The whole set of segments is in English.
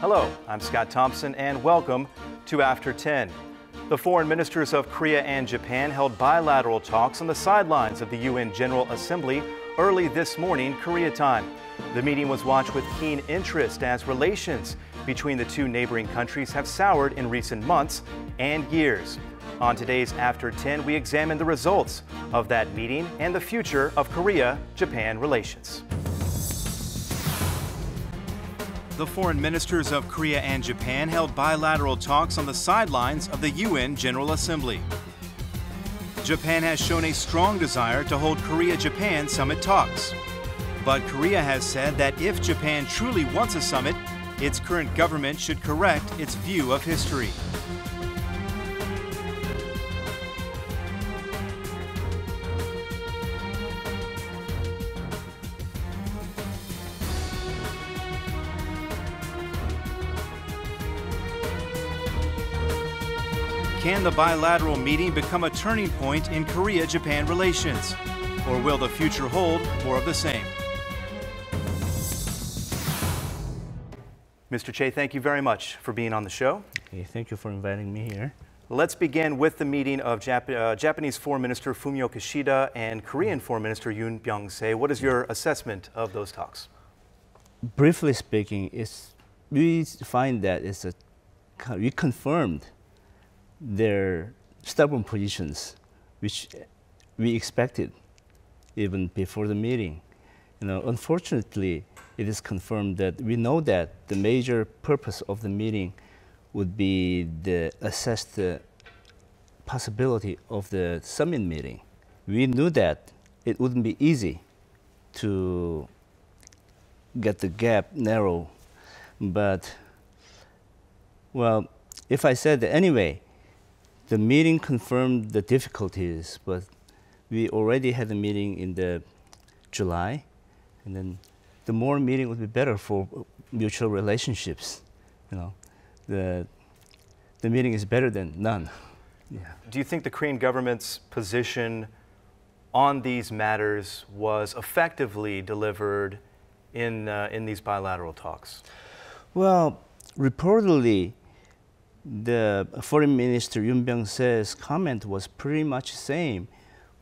Hello, I'm Scott Thompson, and welcome to After 10. The foreign ministers of Korea and Japan held bilateral talks on the sidelines of the UN General Assembly early this morning, Korea time. The meeting was watched with keen interest as relations between the two neighboring countries have soured in recent months and years. On today's After 10, we examine the results of that meeting and the future of Korea-Japan relations. The foreign ministers of Korea and Japan held bilateral talks on the sidelines of the UN General Assembly. Japan has shown a strong desire to hold Korea-Japan summit talks. But Korea has said that if Japan truly wants a summit, its current government should correct its view of history. Can the bilateral meeting become a turning point in Korea-Japan relations? Or will the future hold more of the same? Mr. Che, thank you very much for being on the show. Okay, thank you for inviting me here. Let's begin with the meeting of Japanese Foreign Minister Fumio Kishida and Korean Foreign Minister Yoon Byung-se. What is your assessment of those talks? Briefly speaking, we find that we confirmed their stubborn positions, which we expected even before the meeting. Unfortunately, it is confirmed that we know that the major purpose of the meeting would be to assess the possibility of the summit meeting. We knew that it wouldn't be easy to get the gap narrow, but, well, if I said that anyway, the meeting confirmed the difficulties, but we already had a meeting in July, and then the more meeting would be better for mutual relationships. The meeting is better than none. Yeah. Do you think the Korean government's position on these matters was effectively delivered in these bilateral talks? Well, reportedly, the Foreign Minister Yoon Byung-se's comment was pretty much the same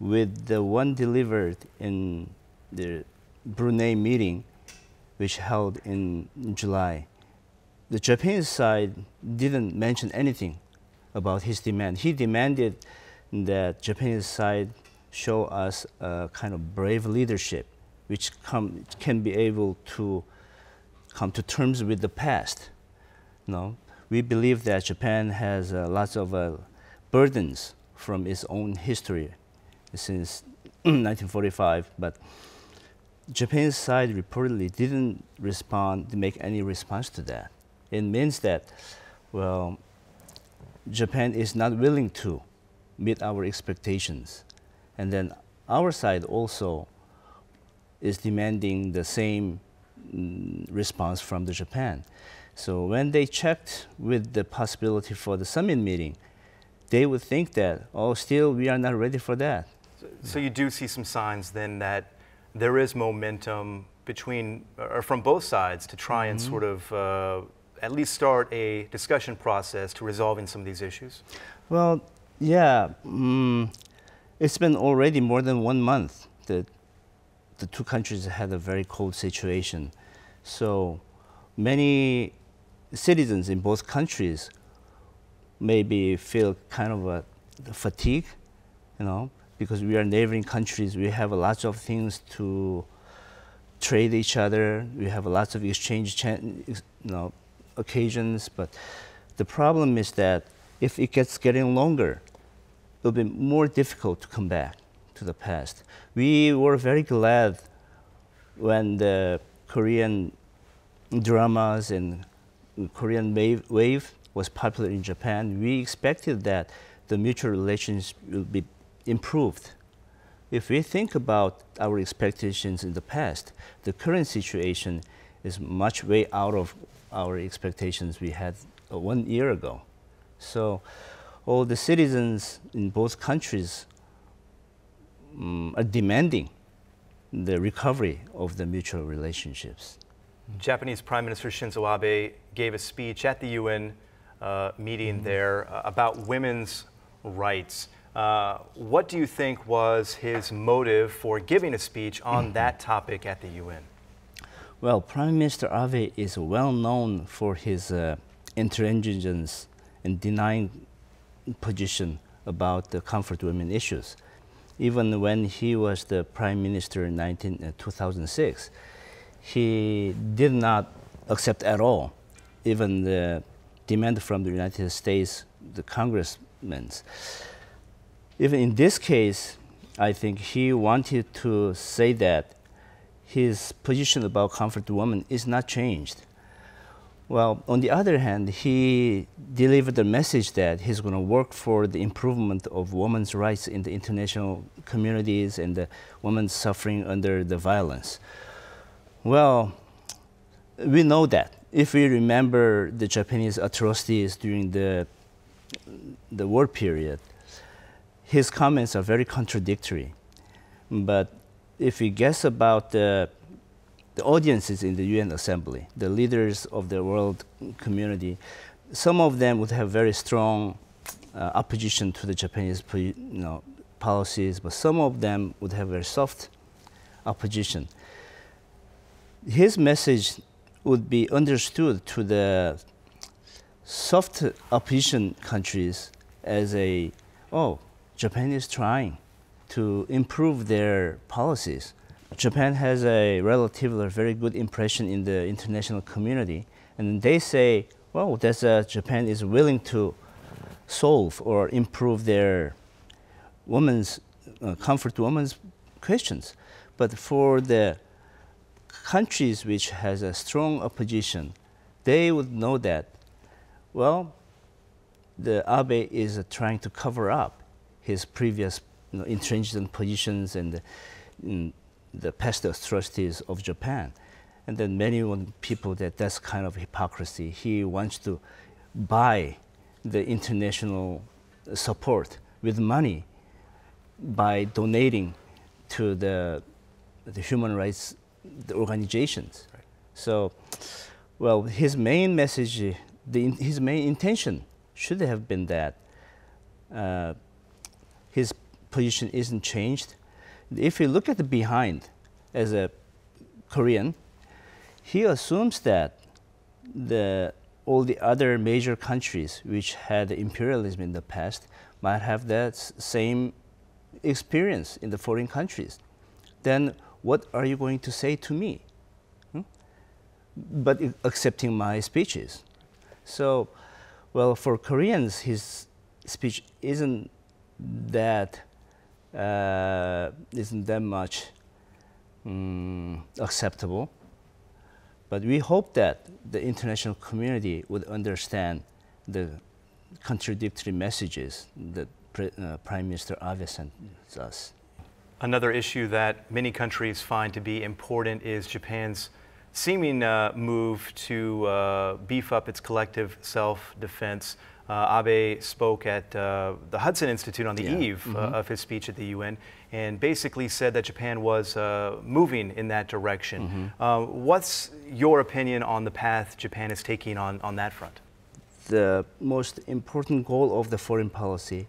with the one delivered in the Brunei meeting, which held in July. The Japanese side didn't mention anything about his demand. He demanded that Japanese side show us a kind of brave leadership, which can be able to come to terms with the past. We believe that Japan has lots of burdens from its own history since 1945, but Japan's side reportedly didn't make any response to that. It means that, well, Japan is not willing to meet our expectations. And then our side also is demanding the same response from the Japan. So when they checked with the possibility for the summit meeting, they would think that, oh, still we are not ready for that. So you do see some signs then that there is momentum from both sides to try and sort of at least start a discussion process to resolving some of these issues? Well, yeah, it's been already more than 1 month that the two countries had a very cold situation. So many citizens in both countries maybe feel kind of a fatigue, because we are neighboring countries. We have lots of things to trade each other. We have lots of exchange occasions, but the problem is that if it gets getting longer, it'll be more difficult to come back to the past. We were very glad when the Korean dramas and Korean wave was popular in Japan. We expected that the mutual relations will be improved. If we think about our expectations in the past, the current situation is much way out of our expectations we had 1 year ago. So all the citizens in both countries are demanding the recovery of the mutual relationships. Japanese Prime Minister Shinzo Abe gave a speech at the UN meeting there about women's rights. What do you think was his motive for giving a speech on that topic at the UN? Well, Prime Minister Abe is well known for his intransigence and denying position about the comfort women issues. Even when he was the Prime Minister in 2006, he did not accept at all even the demand from the United States, the congressmen. Even in this case, I think he wanted to say that his position about comfort women is not changed. Well, on the other hand, he delivered the message that he's going to work for the improvement of women's rights in the international communities and the women suffering under the violence. Well, we know that. If we remember the Japanese atrocities during the war period, his comments are very contradictory. But if we guess about the audiences in the UN Assembly, the leaders of the world community, some of them would have very strong opposition to the Japanese policies, but some of them would have very soft opposition. His message would be understood to the soft opposition countries as Japan is trying to improve their policies. Japan has a relatively very good impression in the international community, and they say, well, Japan is willing to solve or improve their comfort women's questions. But for the countries which has a strong opposition, they would know that, well, the Abe is trying to cover up his previous intransigent positions and the past atrocities of Japan. And then many people that's kind of hypocrisy. He wants to buy the international support with money by donating to the human rights organizations. Right. So, well, his main message, his main intention should have been that his position isn't changed. If you look at the behind, as a Korean, he assumes that all the other major countries which had imperialism in the past might have that same experience in the foreign countries. Then what are you going to say to me? But accepting my speeches. So, well, for Koreans, his speech isn't that much acceptable. But we hope that the international community would understand the contradictory messages that Prime Minister Abe sent us. Another issue that many countries find to be important is Japan's seeming move to beef up its collective self-defense. Abe spoke at the Hudson Institute on the eve of his speech at the UN and basically said that Japan was moving in that direction. What's your opinion on the path Japan is taking on that front? The most important goal of the foreign policy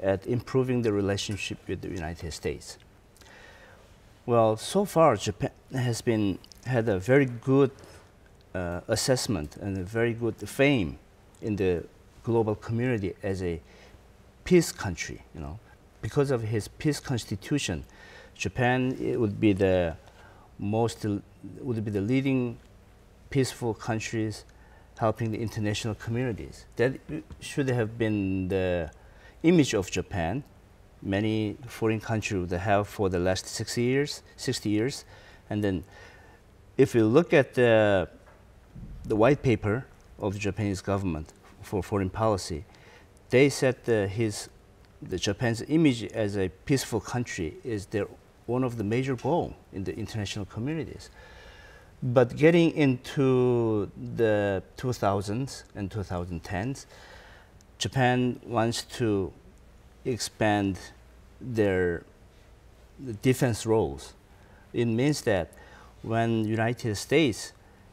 at improving the relationship with the United States. Well, so far Japan has had a very good assessment and a very good fame in the global community as a peace country. Because of his peace constitution, Japan would be the leading peaceful countries helping the international communities. That should have been the image of Japan. Many foreign countries would have for the last 60 years. And then if you look at the white paper of the Japanese government for foreign policy, they said Japan's image as a peaceful country is one of the major goals in the international communities. But getting into the 2000s and 2010s, Japan wants to expand their defense roles. It means that when United States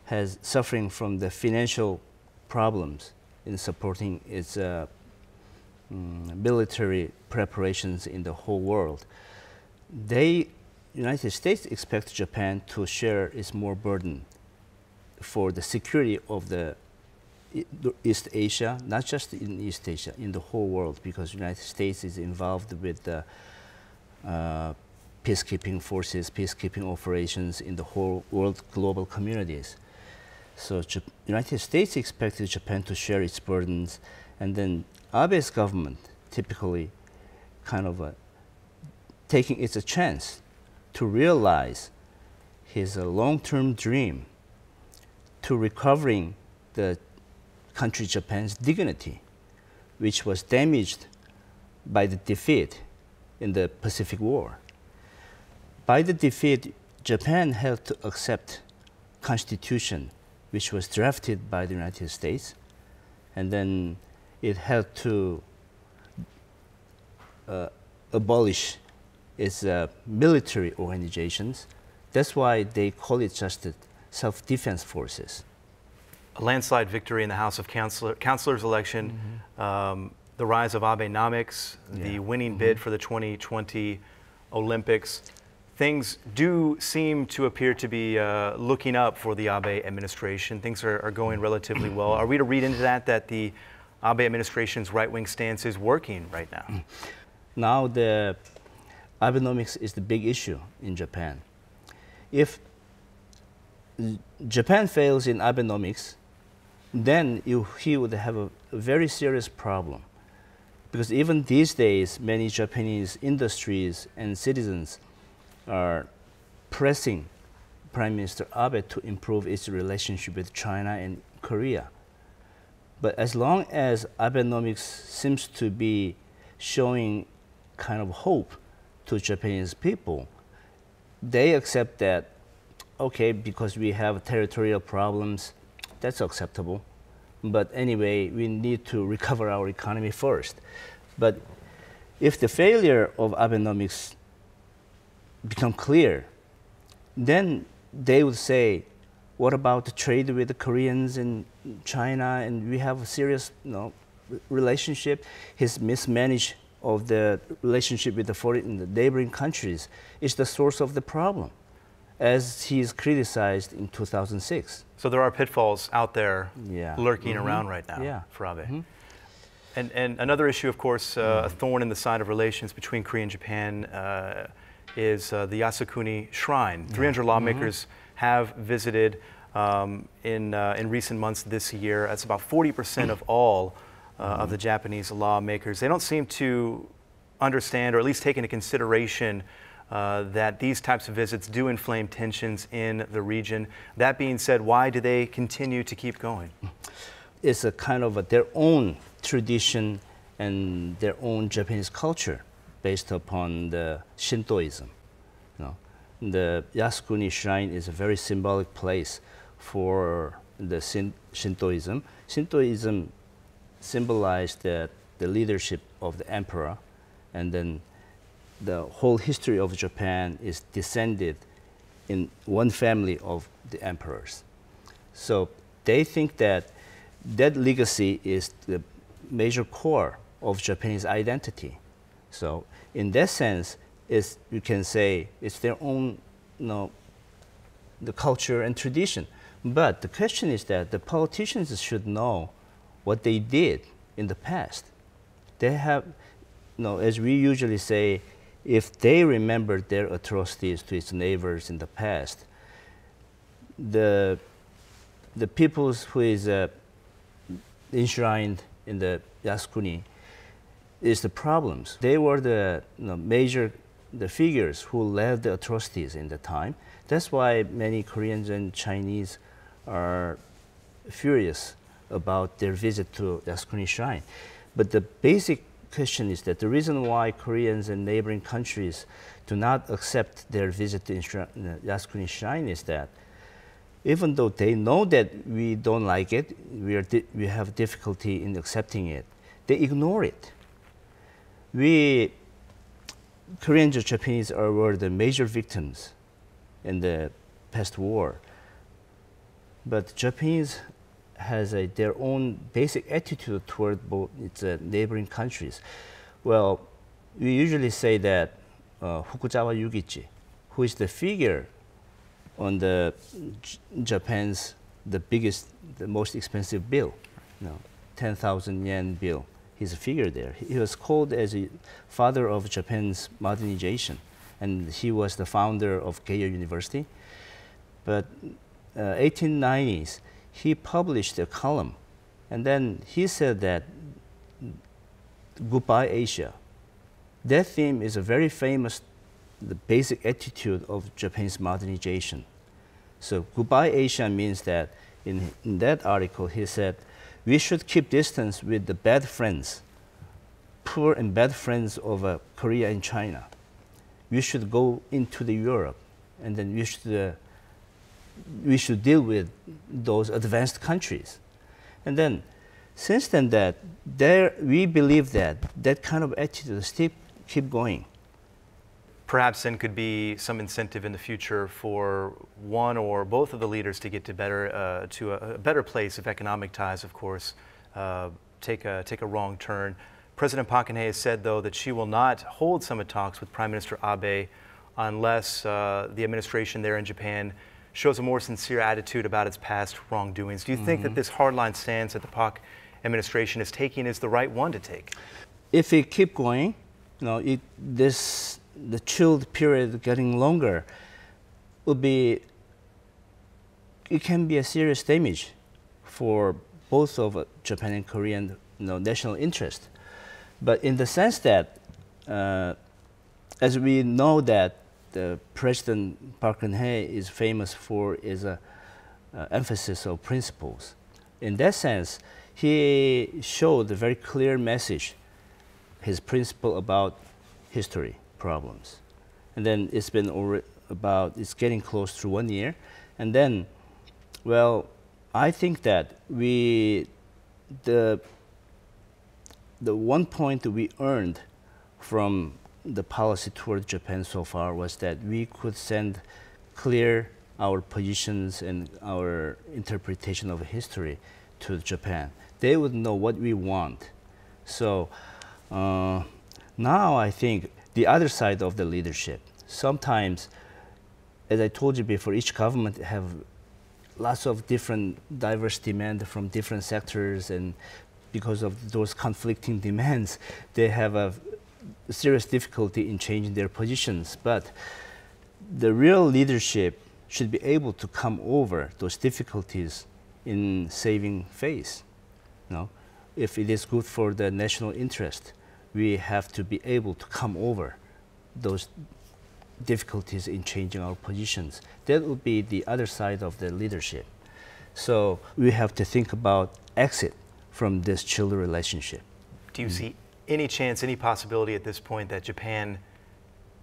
has suffering from the financial problems in supporting its military preparations in the whole world. United States expect Japan to share its more burden for the security of the East Asia, not just in East Asia, in the whole world, because United States is involved with the peacekeeping forces, peacekeeping operations in the whole world global communities. So United States expected Japan to share its burdens, and then Abe's government typically kind of taking its a chance to realize his long-term dream to recovering the country Japan's dignity, which was damaged by the defeat in the Pacific War. By the defeat, Japan had to accept constitution which was drafted by the United States, and then it had to abolish its military organizations. That's why they call it just the self-defense forces. A landslide victory in the House of Councilors election, the rise of Abenomics, the winning bid for the 2020 Olympics. Things do seem to appear to be looking up for the Abe administration. Things are going relatively well. Are we to read into that the Abe administration's right-wing stance is working right now? Now the Abenomics is the big issue in Japan. If Japan fails in Abenomics, then he would have a very serious problem. Because even these days, many Japanese industries and citizens are pressing Prime Minister Abe to improve its relationship with China and Korea. But as long as Abenomics seems to be showing kind of hope to Japanese people, they accept that, okay, because we have territorial problems, that's acceptable. But anyway, we need to recover our economy first. But if the failure of Abenomics become clear, then they would say, what about the trade with the Koreans and China, and we have a serious relationship. His mismanagement of the relationship with the neighboring countries is the source of the problem, as he is criticized in 2006. So there are pitfalls out there lurking around right now for Abe. And another issue, of course, a thorn in the side of relations between Korea and Japan is the Yasukuni Shrine. 300 lawmakers have visited in recent months this year. That's about 40% of all of the Japanese lawmakers. They don't seem to understand, or at least take into consideration, that these types of visits do inflame tensions in the region. That being said, why do they continue to keep going? It's a kind of their own tradition and their own Japanese culture based upon the Shintoism. The Yasukuni Shrine is a very symbolic place for the Shintoism. Shintoism symbolized the leadership of the emperor, and then the whole history of Japan is descended in one family of the emperors. So they think that that legacy is the major core of Japanese identity. So in that sense, you can say it's their own the culture and tradition. But the question is that the politicians should know what they did in the past. They have, as we usually say, if they remember their atrocities to its neighbors in the past, the peoples who is enshrined in the Yasukuni is the problems. They were the the figures who led the atrocities in the time. That's why many Koreans and Chinese are furious about their visit to Yasukuni Shrine. But the basic question is that the reason why Koreans and neighboring countries do not accept their visit to Yasukuni Shrine is that even though they know that we don't like it, we have difficulty in accepting it, they ignore it. Koreans and Japanese were the major victims in the past war. but Japanese has their own basic attitude toward both its neighboring countries. Well, we usually say that Fukuzawa Yukichi, who is the figure on the Japan's the most expensive bill, 10,000 yen bill. He's a figure there. He was called as a father of Japan's modernization, and he was the founder of Keio University. But 1890s, he published a column, and then he said that goodbye Asia. That theme is a very famous, the basic attitude of Japan's modernization. So goodbye Asia means that in that article he said, we should keep distance with the bad friends, poor and bad friends of Korea and China. We should go into the Europe, and then we should deal with those advanced countries. And then, since then, we believe that kind of attitude still keep going. Perhaps then could be some incentive in the future for one or both of the leaders to get to a better place if economic ties, of course, take a wrong turn. President Park Geun-hye has said, though, that she will not hold summit talks with Prime Minister Abe unless the administration there in Japan shows a more sincere attitude about its past wrongdoings. Do you think that this hardline stance that the Park administration is taking is the right one to take? If it keep going, the chilled period getting longer, it can be a serious damage for both of Japan and Korean national interest. But in the sense that, as we know that President Park Geun-hye is famous for his emphasis of principles. In that sense, he showed a very clear message, his principle about history problems. And then it's been it's getting close to 1 year. And then, well, I think that the one point that we earned from the policy toward Japan so far was that we could send clear our positions and our interpretation of history to Japan. They would know what we want. So now I think the other side of the leadership, sometimes, as I told you before, each government have lots of different diverse demand from different sectors, and because of those conflicting demands, they have a serious difficulty in changing their positions. But the real leadership should be able to come over those difficulties in saving face. If it is good for the national interest, we have to be able to come over those difficulties in changing our positions. That would be the other side of the leadership. So we have to think about exit from this chilled relationship. Do you see any chance, any possibility at this point that Japan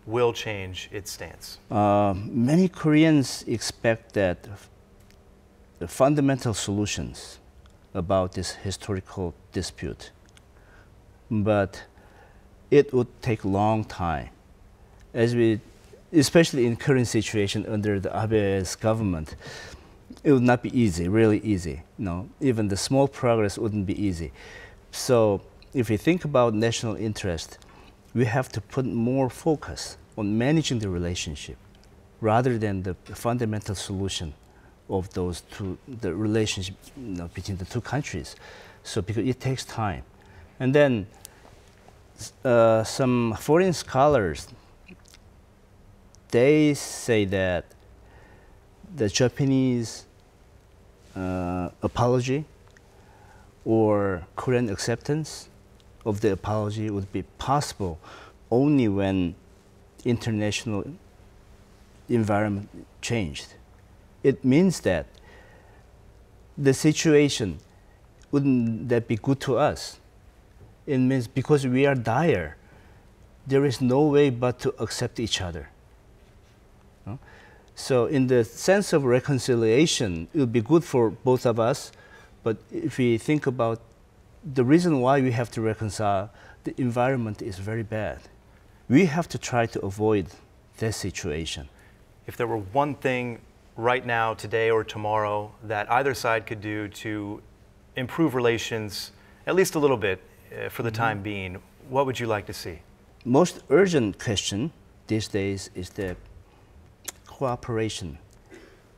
will change its stance? Many Koreans expect that the fundamental solutions about this historical dispute, but it would take a long time. Especially in current situation under the Abe's government, it would not be easy, really easy. Even the small progress wouldn't be easy. So if we think about national interest, we have to put more focus on managing the relationship rather than the fundamental solution of the relationship between the two countries. So because it takes time. And then some foreign scholars, they say that the Japanese apology or Korean acceptance of the apology would be possible only when international environment changed. It means that the situation wouldn't that be good to us. It means because we are dire, there is no way but to accept each other. So in the sense of reconciliation, it would be good for both of us, but if we think about the reason why we have to reconcile, the environment is very bad. We have to try to avoid that situation. If there were one thing right now, today or tomorrow, that either side could do to improve relations at least a little bit for the time being? What would you like to see? Most urgent question these days is the cooperation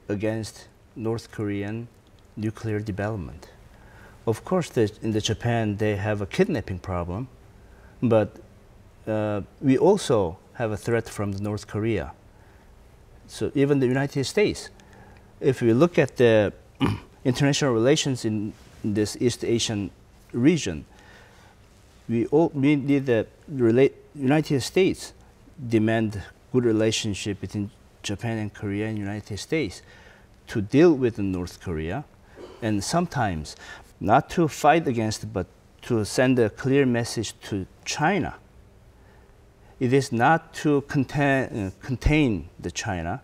against North Korean nuclear development. Of course, in Japan, they have a kidnapping problem, but we also have a threat from North Korea. So even the United States, if we look at the international relations in this East Asian region, we need the United States demand good relationship between Japan and Korea and United States to deal with North Korea, and sometimes not to fight against, but to send a clear message to China. It is not to contain the China.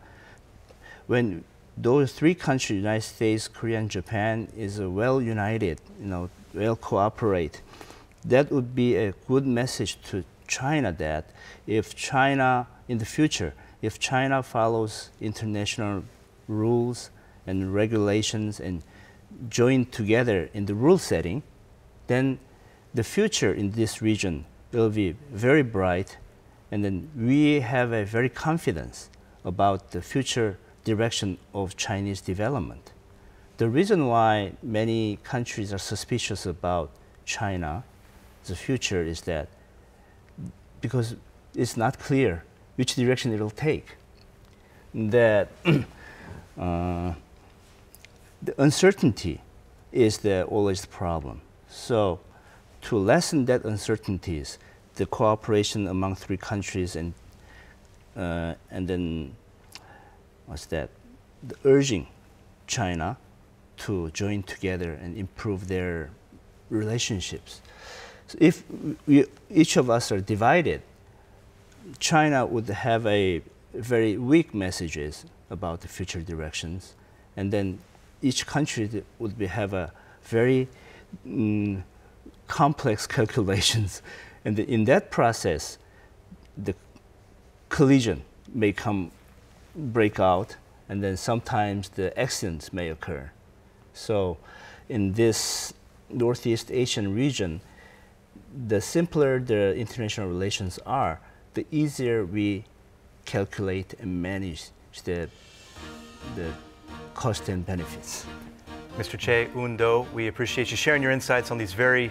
When those three countries, United States, Korea, and Japan, is well united, well cooperate, that would be a good message to China that if China, in the future, if China follows international rules and regulations and join together in the rule setting, then the future in this region will be very bright, and then we have a very confidence about the future direction of Chinese development. The reason why many countries are suspicious about China, the future, is that because it's not clear which direction it will take. That the uncertainty is always the problem. So to lessen that uncertainties, the cooperation among three countries and then urging China to join together and improve their relationships. So if each of us are divided, China would have a very weak messages about the future directions, and then each country would have a very complex calculations, and in that process, the collision may break out, and then sometimes the accidents may occur. So in this Northeast Asian region, the simpler the international relations are, the easier we calculate and manage the cost and benefits. Mr. Che Un-do, we appreciate you sharing your insights on these very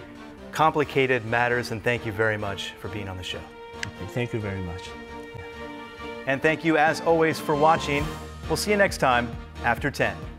complicated matters, and thank you very much for being on the show. Okay, thank you very much. And thank you, as always, for watching. We'll see you next time, After 10.